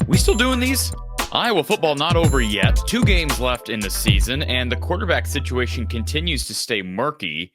We still doing these? Iowa football not over yet. 2 games left in the season, and the quarterback situation continues to stay murky.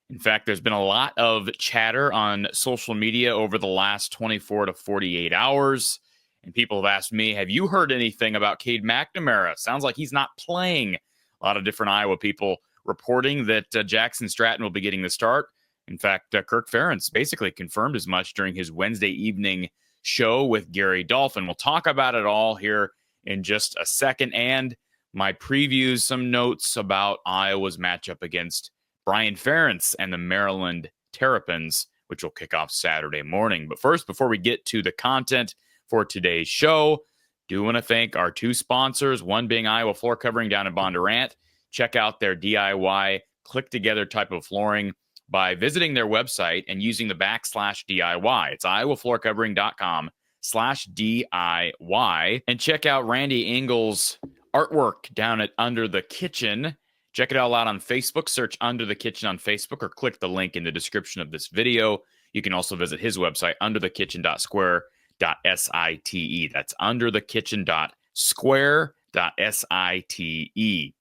In fact, there's been a lot of chatter on social media over the last 24 to 48 hours. And people have asked me, have you heard anything about CADE McNamara? Sounds like he's not playing. A lot of different Iowa people reporting that Jackson Stratton will be getting the start. In fact, Kirk Ferentz basically confirmed as much during his Wednesday evening show with Gary Dolphin. We'll talk about it all here in just a second, and my previews, some notes about Iowa's matchup against Brian Ferentz and the Maryland Terrapins, which will kick off Saturday morning. But first, before we get to the content for today's show, do want to thank our 2 sponsors, one being Iowa Floor Covering down in Bondurant. Check out their DIY click-together type of flooring by visiting their website and using the /DIY. It's iowafloorcovering.com/DIY. And check out Randy Engel's artwork down at Under the Kitchen. Check it all out on Facebook. Search Under the Kitchen on Facebook or click the link in the description of this video. You can also visit his website, underthekitchen.square.site. That's underthekitchen.square.site.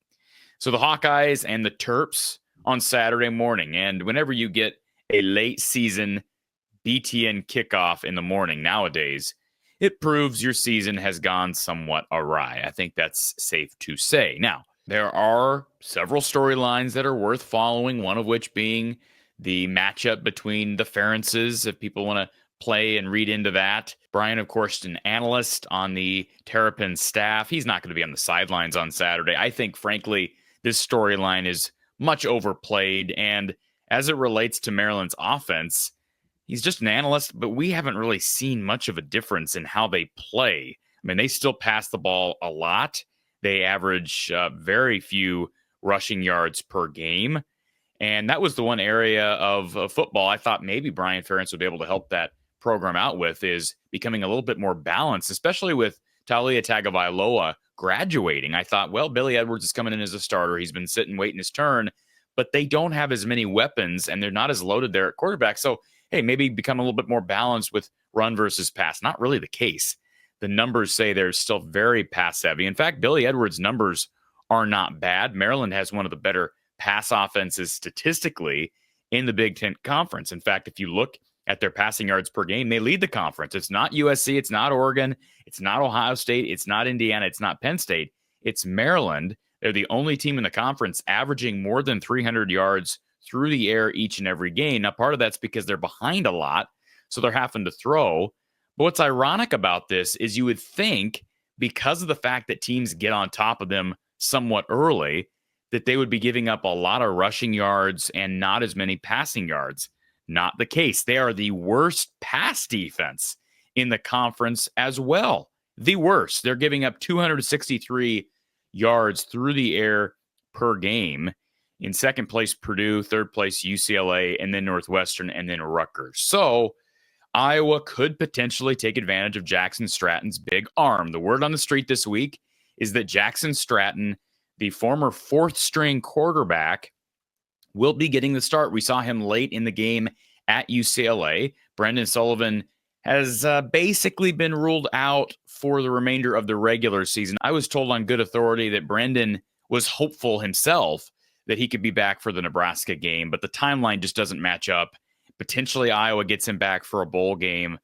So the Hawkeyes and the Terps on Saturday morning. And whenever you get a late season BTN kickoff in the morning nowadays, it proves your season has gone somewhat awry. I think that's safe to say. Now, there are several storylines that are worth following, one of which being the matchup between the Ferentzes, if people want to play and read into that. Brian, of course, an analyst on the Terrapin staff. He's not going to be on the sidelines on Saturday. I think, frankly, this storyline is much overplayed. And as it relates to Maryland's offense, he's just an analyst, but we haven't really seen much of a difference in how they play. I mean, they still pass the ball a lot. They average very few rushing yards per game. And that was the one area of football I thought maybe Brian Ferentz would be able to help that program out with, is becoming a little bit more balanced, especially with Taulia Tagovailoa graduating. I thought, well, Billy Edwards is coming in as a starter. He's been sitting, waiting his turn, but they don't have as many weapons and they're not as loaded there at quarterback. So, hey, maybe become a little bit more balanced with run versus pass. Not really the case. The numbers say they're still very pass heavy. In fact, Billy Edwards' numbers are not bad. Maryland has one of the better pass offenses statistically in the Big Ten Conference. In fact, if you look at their passing yards per game, they lead the conference. It's not USC, it's not Oregon, it's not Ohio State, it's not Indiana, it's not Penn State, it's Maryland. They're the only team in the conference averaging more than 300 yards through the air each and every game. Now, part of that's because they're behind a lot, so they're having to throw. But what's ironic about this is you would think, because of the fact that teams get on top of them somewhat early, that they would be giving up a lot of rushing yards and not as many passing yards. Not the case. They are the worst pass defense in the conference as well. The worst. They're giving up 263 yards through the air per game. In second place, Purdue, third place, UCLA, and then Northwestern, and then Rutgers. So Iowa could potentially take advantage of Jackson Stratton's big arm. The word on the street this week is that Jackson Stratton, the former 4th-string quarterback, will be getting the start. We saw him late in the game at UCLA. Brendan Sullivan has basically been ruled out for the remainder of the regular season. I was told on good authority that Brendan was hopeful himself that he could be back for the Nebraska game, but the timeline just doesn't match up. Potentially Iowa gets him back for a bowl game,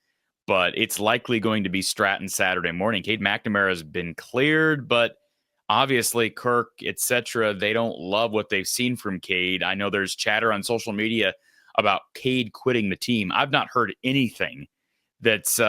but it's likely going to be Stratton Saturday morning. CADE McNamara has been cleared, but obviously, Kirk, etc., they don't love what they've seen from CADE. I know there's chatter on social media about CADE quitting the team. I've not heard anything that's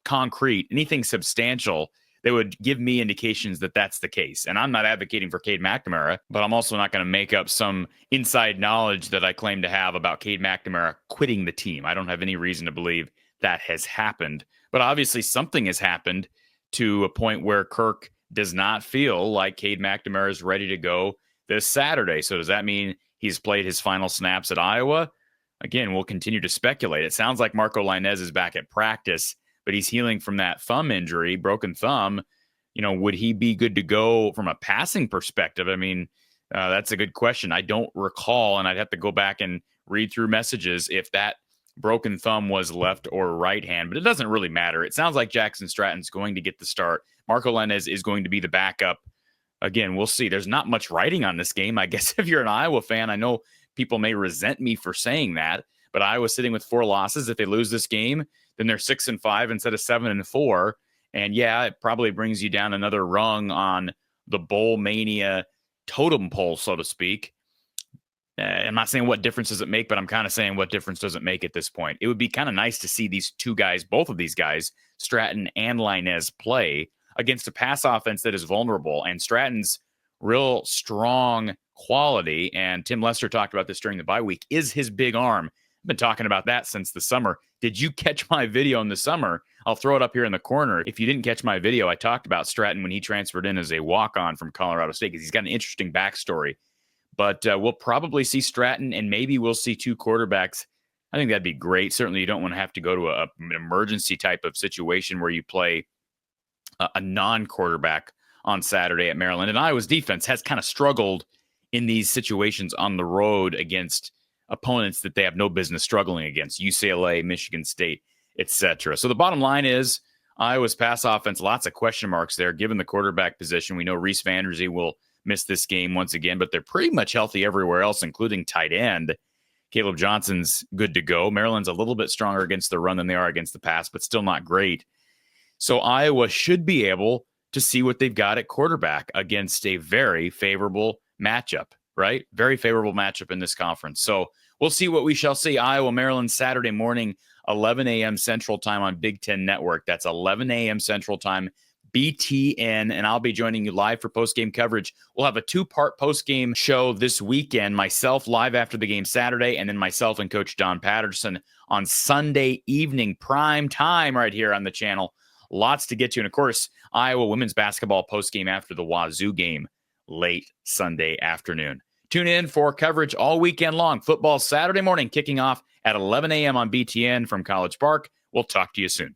concrete, anything substantial that would give me indications that that's the case. And I'm not advocating for CADE McNamara, but I'm also not going to make up some inside knowledge that I claim to have about CADE McNamara quitting the team. I don't have any reason to believe that has happened. But obviously, something has happened to a point where Kirk does not feel like CADE McNamara is ready to go this Saturday. So does that mean he's played his final snaps at Iowa? Again, we'll continue to speculate. It sounds like Marco Lainez is back at practice, but he's healing from that thumb injury, broken thumb. You know, would he be good to go from a passing perspective? I mean, that's a good question. I don't recall, and I'd have to go back and read through messages if that broken thumb was left or right hand, but it doesn't really matter. It sounds like Jackson Stratton's going to get the start. Marco Lenez is going to be the backup. Again, we'll see. There's not much writing on this game. I guess if you're an Iowa fan, I know people may resent me for saying that, but Iowa's sitting with 4 losses. If they lose this game, then they're 6-5 instead of 7-4. And yeah, it probably brings you down another rung on the bowl mania totem pole, so to speak. I'm not saying what difference does it make, but I'm kind of saying what difference does it make at this point. It would be kind of nice to see these two guys, both of these guys, Stratton and Linez, play against a pass offense that is vulnerable. And Stratton's real strong quality, and Tim Lester talked about this during the bye week, is his big arm. I've been talking about that since the summer. Did you catch my video in the summer? I'll throw it up here in the corner. If you didn't catch my video, I talked about Stratton when he transferred in as a walk-on from Colorado State because he's got an interesting backstory. But we'll probably see Stratton, and maybe we'll see 2 quarterbacks. I think that'd be great. Certainly, you don't want to have to go to an emergency type of situation where you play a non-quarterback on Saturday at Maryland. And Iowa's defense has kind of struggled in these situations on the road against opponents that they have no business struggling against, UCLA, Michigan State, etc. So the bottom line is Iowa's pass offense, lots of question marks there, given the quarterback position. We know Reese Vanderzee will miss this game once again, but they're pretty much healthy everywhere else, including tight end. Caleb Johnson's good to go. Maryland's a little bit stronger against the run than they are against the pass, but still not great. So Iowa should be able to see what they've got at quarterback against a very favorable matchup, right? Very favorable matchup in this conference. So we'll see what we shall see. Iowa, Maryland, Saturday morning, 11 a.m. Central Time on Big Ten Network. That's 11 a.m. Central Time, BTN, and I'll be joining you live for post-game coverage. We'll have a 2-part post-game show this weekend, myself live after the game Saturday, and then myself and Coach Don Patterson on Sunday evening, prime time right here on the channel. Lots to get to. And, of course, Iowa women's basketball post-game after the Wazoo game late Sunday afternoon. Tune in for coverage all weekend long. Football Saturday morning kicking off at 11 a.m. on BTN from College Park. We'll talk to you soon.